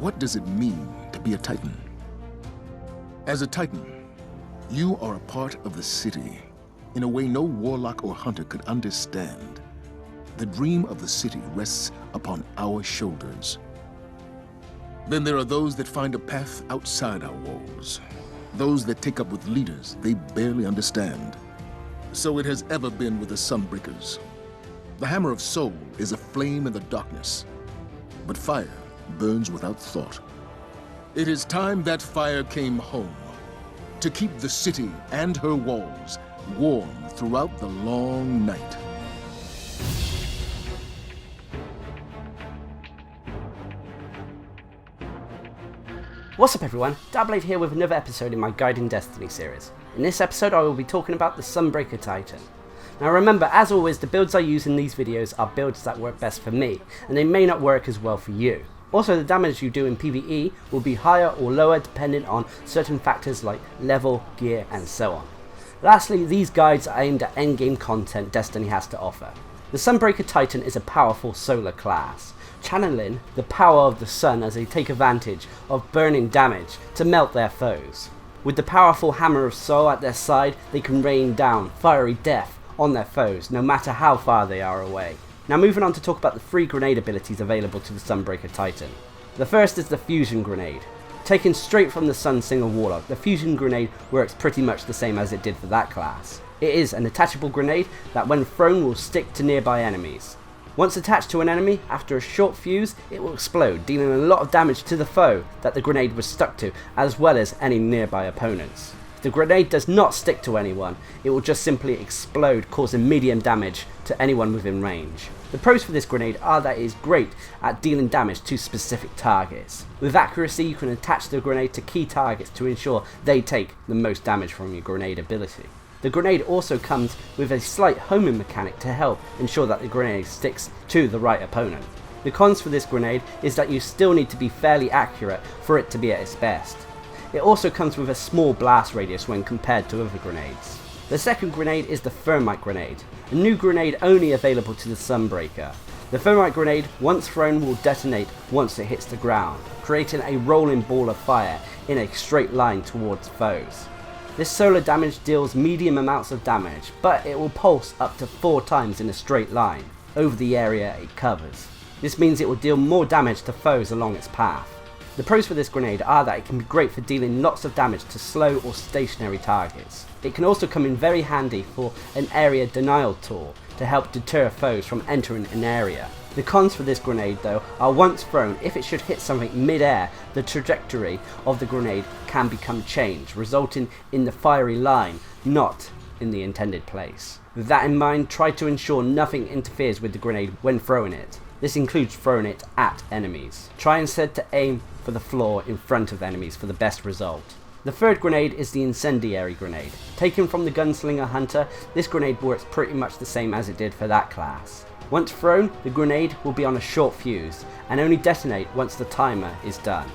What does it mean to be a Titan? As a Titan, you are a part of the city in a way no warlock or hunter could understand. The dream of the city rests upon our shoulders. Then there are those that find a path outside our walls. Those that take up with leaders they barely understand. So it has ever been with the Sunbreakers. The hammer of soul is a flame in the darkness, but fire burns without thought. It is time that fire came home, to keep the city and her walls warm throughout the long night. What's up everyone, Darcblade here with another episode in my Guiding Destiny series. In this episode I will be talking about the Sunbreaker Titan. Now remember, as always, the builds I use in these videos are builds that work best for me, and they may not work as well for you. Also, the damage you do in PvE will be higher or lower depending on certain factors like level, gear and so on. Lastly, these guides are aimed at endgame content Destiny has to offer. The Sunbreaker Titan is a powerful solar class, channeling the power of the sun as they take advantage of burning damage to melt their foes. With the powerful hammer of soul at their side, they can rain down fiery death on their foes no matter how far they are away. Now moving on to talk about the 3 grenade abilities available to the Sunbreaker Titan. The first is the Fusion Grenade. Taken straight from the Sun Singer Warlock, the Fusion Grenade works pretty much the same as it did for that class. It is an attachable grenade that when thrown will stick to nearby enemies. Once attached to an enemy, after a short fuse, it will explode, dealing a lot of damage to the foe that the grenade was stuck to, as well as any nearby opponents. If the grenade does not stick to anyone, it will just simply explode, causing medium damage to anyone within range. The pros for this grenade are that it is great at dealing damage to specific targets. With accuracy, you can attach the grenade to key targets to ensure they take the most damage from your grenade ability. The grenade also comes with a slight homing mechanic to help ensure that the grenade sticks to the right opponent. The cons for this grenade is that you still need to be fairly accurate for it to be at its best. It also comes with a small blast radius when compared to other grenades. The second grenade is the THERMITE grenade, a new grenade only available to the Sunbreaker. The THERMITE grenade, once thrown, will detonate once it hits the ground, creating a rolling ball of fire in a straight line towards foes. This solar damage deals medium amounts of damage, but it will pulse up to 4 times in a straight line over the area it covers. This means it will deal more damage to foes along its path. The pros for this grenade are that it can be great for dealing lots of damage to slow or stationary targets. It can also come in very handy for an area denial tool to help deter foes from entering an area. The cons for this grenade though are once thrown, if it should hit something mid-air, the trajectory of the grenade can become changed, resulting in the fiery line not in the intended place. With that in mind, try to ensure nothing interferes with the grenade when throwing it. This includes throwing it at enemies. Try instead to aim for the floor in front of enemies for the best result. The third grenade is the Incendiary grenade. Taken from the Gunslinger Hunter, this grenade works pretty much the same as it did for that class. Once thrown, the grenade will be on a short fuse and only detonate once the timer is done.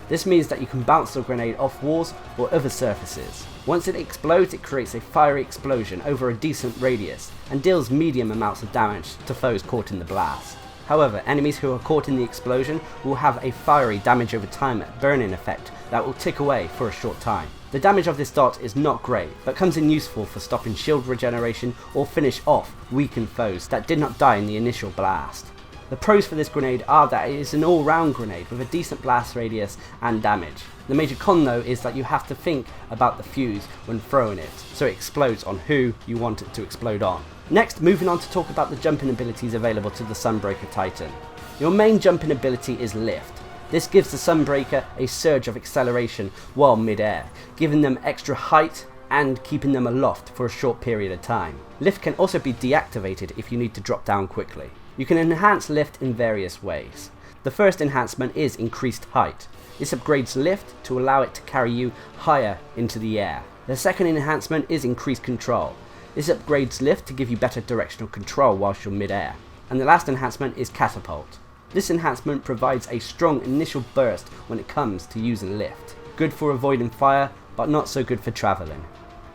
This means that you can bounce the grenade off walls or other surfaces. Once it explodes, it creates a fiery explosion over a decent radius and deals medium amounts of damage to foes caught in the blast. However, enemies who are caught in the explosion will have a fiery damage over time burning effect that will tick away for a short time. The damage of this dot is not great, but comes in useful for stopping shield regeneration or finish off weakened foes that did not die in the initial blast. The pros for this grenade are that it is an all-round grenade with a decent blast radius and damage. The major con though is that you have to think about the fuse when throwing it, so it explodes on who you want it to explode on. Next, moving on to talk about the jumping abilities available to the Sunbreaker Titan. Your main jumping ability is Lift. This gives the Sunbreaker a surge of acceleration while mid-air, giving them extra height and keeping them aloft for a short period of time. Lift can also be deactivated if you need to drop down quickly. You can enhance Lift in various ways. The first enhancement is increased height. This upgrades Lift to allow it to carry you higher into the air. The second enhancement is increased control. This upgrades Lift to give you better directional control whilst you're mid-air. And the last enhancement is Catapult. This enhancement provides a strong initial burst when it comes to using Lift. Good for avoiding fire, but not so good for travelling.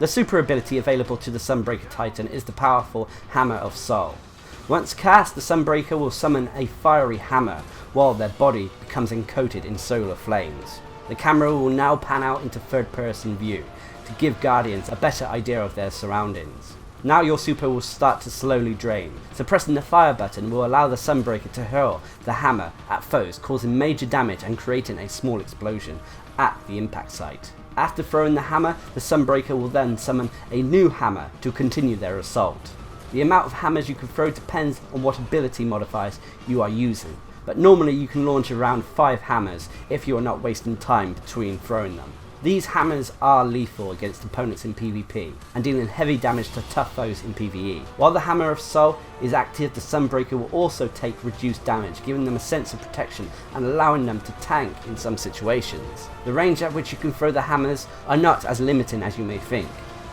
The super ability available to the Sunbreaker Titan is the powerful Hammer of Soul. Once cast, the Sunbreaker will summon a fiery hammer while their body becomes encoded in solar flames. The camera will now pan out into third person view to give Guardians a better idea of their surroundings. Now your super will start to slowly drain, so pressing the fire button will allow the Sunbreaker to hurl the hammer at foes, causing major damage and creating a small explosion at the impact site. After throwing the hammer, the Sunbreaker will then summon a new hammer to continue their assault. The amount of hammers you can throw depends on what ability modifiers you are using, but normally you can launch around 5 hammers if you are not wasting time between throwing them. These hammers are lethal against opponents in PvP and dealing heavy damage to tough foes in PvE. While the Hammer of Soul is active, the Sunbreaker will also take reduced damage, giving them a sense of protection and allowing them to tank in some situations. The range at which you can throw the hammers are not as limiting as you may think.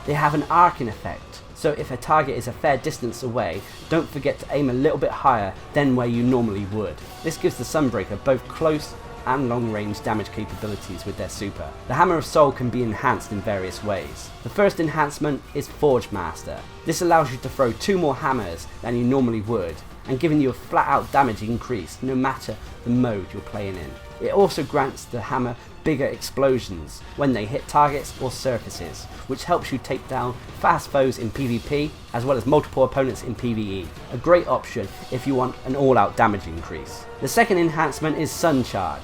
They have an arcing effect, so if a target is a fair distance away, don't forget to aim a little bit higher than where you normally would. This gives the Sunbreaker both close and long range damage capabilities with their super. The Hammer of Soul can be enhanced in various ways. The first enhancement is FORGEMASTER. This allows you to throw 2 more hammers than you normally would, and giving you a flat out damage increase no matter the mode you're playing in. It also grants the hammer bigger explosions when they hit targets or surfaces, which helps you take down fast foes in PvP as well as multiple opponents in PvE. A great option if you want an all out damage increase. The second enhancement is SUNCHARGE.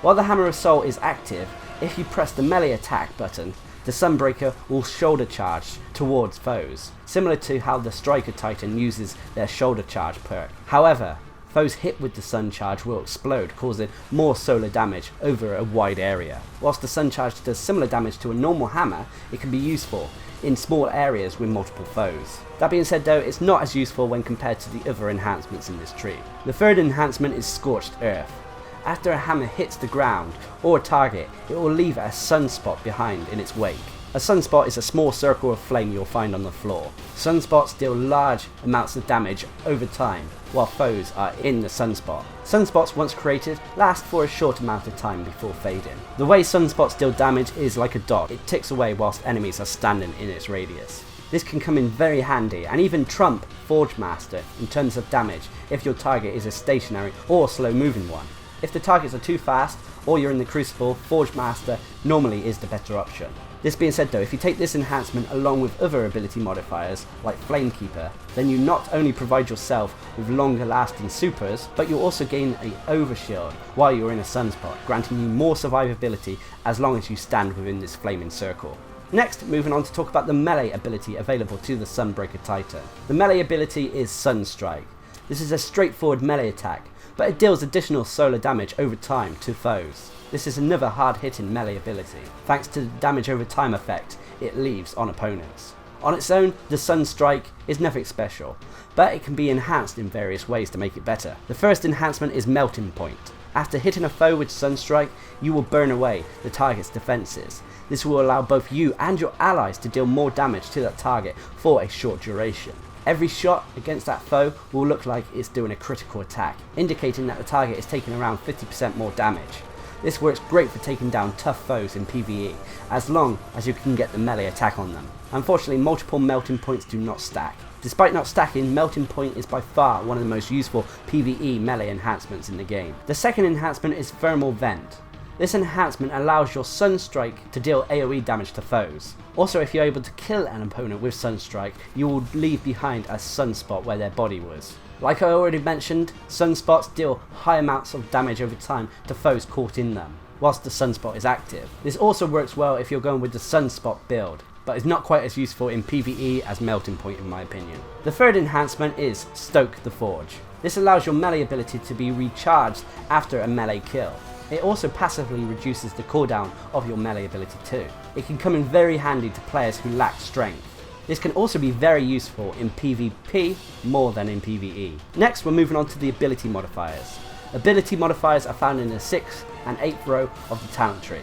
While the Hammer of Soul is active, if you press the melee attack button, the Sunbreaker will shoulder charge towards foes, similar to how the Striker Titan uses their shoulder charge perk. However, foes hit with the SUNCHARGE will explode, causing more solar damage over a wide area. Whilst the SUNCHARGE does similar damage to a normal hammer, it can be useful in small areas with multiple foes. That being said though, it's not as useful when compared to the other enhancements in this tree. The third enhancement is Scorched Earth. After a hammer hits the ground or a target, it will leave a sunspot behind in its wake. A sunspot is a small circle of flame you'll find on the floor. Sunspots deal large amounts of damage over time, while foes are in the sunspot. Sunspots, once created, last for a short amount of time before fading. The way sunspots deal damage is like a dog. It ticks away whilst enemies are standing in its radius. This can come in very handy and even trump FORGEMASTER in terms of damage if your target is a stationary or slow moving one. If the targets are too fast or you're in the Crucible, FORGEMASTER normally is the better option. This being said though, if you take this enhancement along with other ability modifiers like Flamekeeper, then you not only provide yourself with longer lasting supers, but you'll also gain an overshield while you're in a sunspot, granting you more survivability as long as you stand within this flaming circle. Next, moving on to talk about the melee ability available to the Sunbreaker Titan. The melee ability is SUNSTRIKE. This is a straightforward melee attack, but it deals additional solar damage over time to foes. This is another hard-hitting melee ability, thanks to the damage over time effect it leaves on opponents. On its own, the SUNSTRIKE is nothing special, but it can be enhanced in various ways to make it better. The first enhancement is Melting Point. After hitting a foe with SUNSTRIKE, you will burn away the target's defences. This will allow both you and your allies to deal more damage to that target for a short duration. Every shot against that foe will look like it's doing a critical attack, indicating that the target is taking around 50% more damage. This works great for taking down tough foes in PvE, as long as you can get the melee attack on them. Unfortunately, multiple melting points do not stack. Despite not stacking, Melting Point is by far one of the most useful PvE melee enhancements in the game. The second enhancement is Thermal Vent. This enhancement allows your SUNSTRIKE to deal AoE damage to foes. Also, if you're able to kill an opponent with SUNSTRIKE, you will leave behind a sunspot where their body was. Like I already mentioned, sunspots deal high amounts of damage over time to foes caught in them, whilst the sunspot is active. This also works well if you're going with the sunspot build, but is not quite as useful in PvE as Melting Point in my opinion. The third enhancement is Stoke the Forge. This allows your melee ability to be recharged after a melee kill. It also passively reduces the cooldown of your melee ability too. It can come in very handy to players who lack strength. This can also be very useful in PvP more than in PvE. Next, we're moving on to the ability modifiers. Ability modifiers are found in the 6th and 8th row of the talent tree.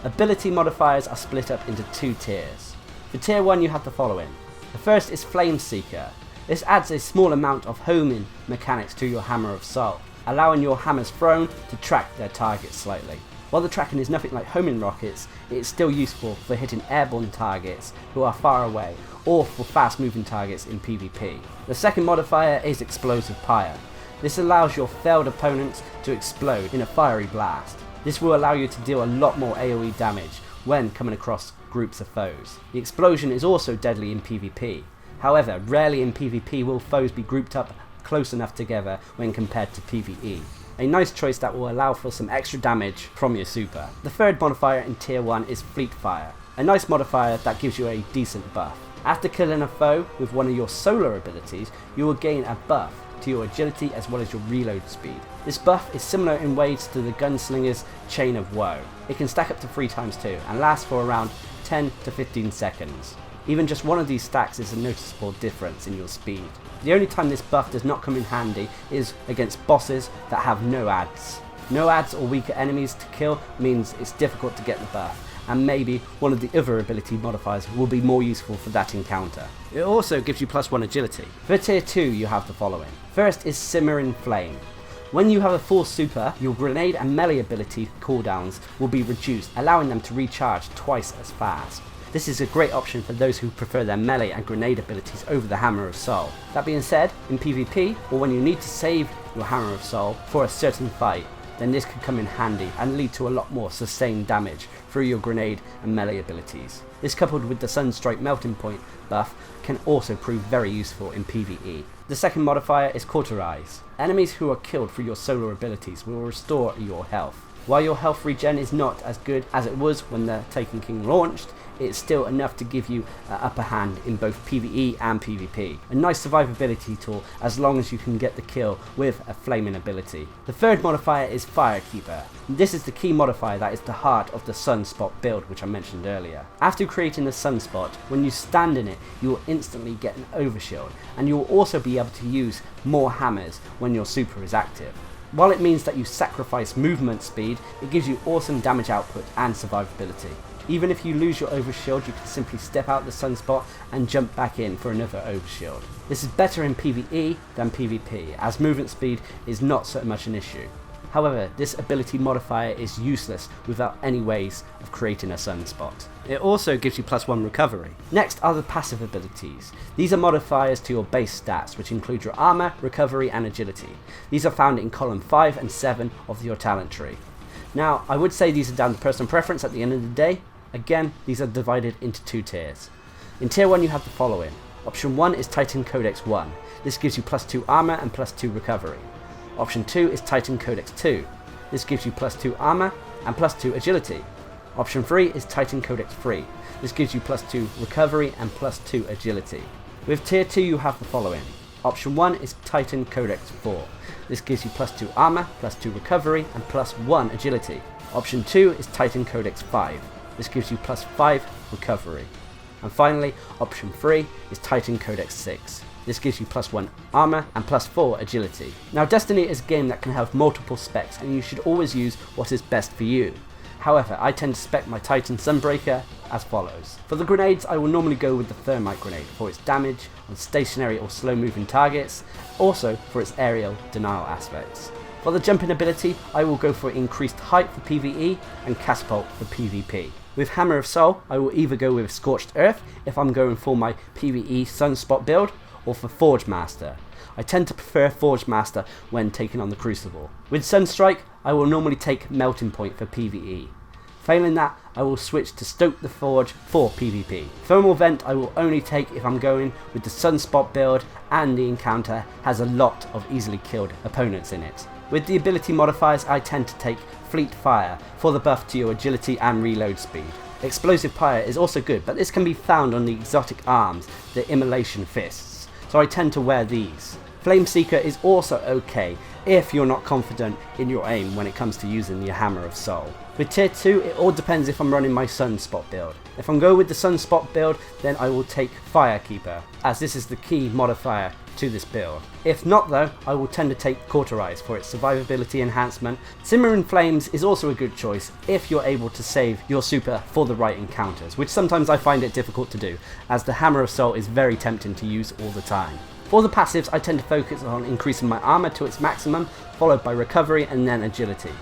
Ability modifiers are split up into 2 tiers. For tier 1 you have the following. The first is FLAMESEEKER. This adds a small amount of homing mechanics to your Hammer of Soul, allowing your hammers thrown to track their targets slightly. While the tracking is nothing like homing rockets, it is still useful for hitting airborne targets who are far away, or for fast moving targets in PvP. The second modifier is Explosive PYRE. This allows your failed opponents to explode in a fiery blast. This will allow you to deal a lot more AoE damage when coming across groups of foes. The explosion is also deadly in PvP. However, rarely in PvP will foes be grouped up close enough together when compared to PvE. A nice choice that will allow for some extra damage from your super. The third modifier in tier 1 is FLEETFIRE, a nice modifier that gives you a decent buff. After killing a foe with one of your solar abilities, you will gain a buff to your agility as well as your reload speed. This buff is similar in ways to the Gunslinger's Chain of Woe. It can stack up to 3 times too and lasts for around 10 to 15 seconds. Even just one of these stacks is a noticeable difference in your speed. The only time this buff does not come in handy is against bosses that have no adds. No adds or weaker enemies to kill means it's difficult to get the buff, and maybe one of the other ability modifiers will be more useful for that encounter. It also gives you +1 agility. For tier 2 you have the following. First is Simmering Flame. When you have a full super, your grenade and melee ability cooldowns will be reduced, allowing them to recharge twice as fast. This is a great option for those who prefer their melee and grenade abilities over the Hammer of Soul. That being said, in PvP, or when you need to save your Hammer of Soul for a certain fight, then this could come in handy and lead to a lot more sustained damage through your grenade and melee abilities. This coupled with the SUNSTRIKE melting point buff can also prove very useful in PvE. The second modifier is CAUTERIZE. Enemies who are killed through your solar abilities will restore your health. While your health regen is not as good as it was when the Taken King launched, it's still enough to give you an upper hand in both PvE and PvP. A nice survivability tool as long as you can get the kill with a flaming ability. The third modifier is Firekeeper. This is the key modifier that is the heart of the Sunspot build which I mentioned earlier. After creating the Sunspot, when you stand in it, you will instantly get an overshield, and you will also be able to use more hammers when your super is active. While it means that you sacrifice movement speed, it gives you awesome damage output and survivability. Even if you lose your overshield, you can simply step out the sunspot and jump back in for another overshield. This is better in PvE than PvP, as movement speed is not so much an issue. However, this ability modifier is useless without any ways of creating a sunspot. It also gives you +1 recovery. Next are the passive abilities. These are modifiers to your base stats, which include your armor, recovery and agility. These are found in column 5 and 7 of your talent tree. Now, I would say these are down to personal preference at the end of the day. Again, these are divided into 2 tiers. In tier 1 you have the following. Option 1 is Titan Codex 1. This gives you +2 armor and +2 recovery. Option 2 is Titan Codex 2. This gives you +2 armor and +2 agility. Option 3 is Titan Codex 3. This gives you +2 recovery and +2 agility. With tier 2 you have the following. Option 1 is Titan Codex 4. This gives you +2 armor, +2 recovery and +1 agility. Option 2 is Titan Codex 5. This gives you +5 recovery. And finally, option 3 is Titan Codex 6. This gives you +1 armor and +4 agility. Now, Destiny is a game that can have multiple specs, and you should always use what is best for you. However, I tend to spec my Titan Sunbreaker as follows. For the grenades, I will normally go with the Thermite grenade for its damage on stationary or slow moving targets, also for its aerial denial aspects. For the jumping ability, I will go for increased height for PvE and Catapult for PvP. With Hammer of Soul, I will either go with Scorched Earth if I'm going for my PvE Sunspot build, or for Forgemaster. I tend to prefer Forgemaster when taking on the Crucible. With Sunstrike, I will normally take Melting Point for PvE. Failing that, I will switch to Stoke the Forge for PvP. Thermal Vent I will only take if I'm going with the Sunspot build and the encounter has a lot of easily killed opponents in it. With the ability modifiers, I tend to take FLEETFIRE for the buff to your agility and reload speed. Explosive Pyre is also good, but this can be found on the exotic arms, the Immolation Fists, so I tend to wear these. Flameseeker is also okay if you're not confident in your aim when it comes to using your Hammer of Soul. With tier 2, it all depends if I'm running my Sunspot build. If I'm going with the Sunspot build, then I will take Firekeeper, as this is the key modifier to this build. If not though, I will tend to take CAUTERIZE for its survivability enhancement. Simmering Flames is also a good choice if you're able to save your super for the right encounters, which sometimes I find it difficult to do, as the Hammer of Soul is very tempting to use all the time. For the passives, I tend to focus on increasing my armor to its maximum, followed by recovery and then agility.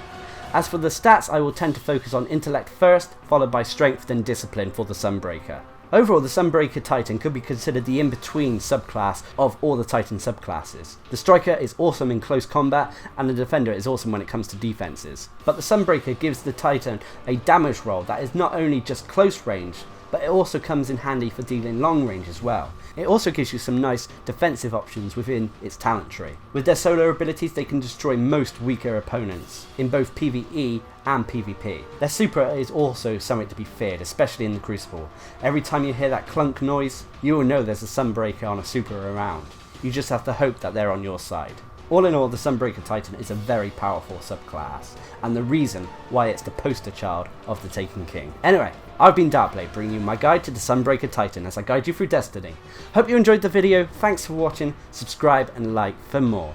As for the stats, I will tend to focus on intellect first, followed by strength then discipline for the Sunbreaker. Overall, the Sunbreaker Titan could be considered the in-between subclass of all the Titan subclasses. The Striker is awesome in close combat, and the Defender is awesome when it comes to defenses. But the Sunbreaker gives the Titan a damage roll that is not only just close range, but it also comes in handy for dealing long range as well. It also gives you some nice defensive options within its talent tree. With their solo abilities, they can destroy most weaker opponents in both PvE and PvP. Their super is also something to be feared, especially in the Crucible. Every time you hear that clunk noise, you will know there's a Sunbreaker on a super around. You just have to hope that they're on your side. All in all, the Sunbreaker Titan is a very powerful subclass, and the reason why it's the poster child of the Taken King. Anyway, I've been Darcblade, bringing you my guide to the Sunbreaker Titan as I guide you through Destiny. Hope you enjoyed the video, thanks for watching, subscribe and like for more.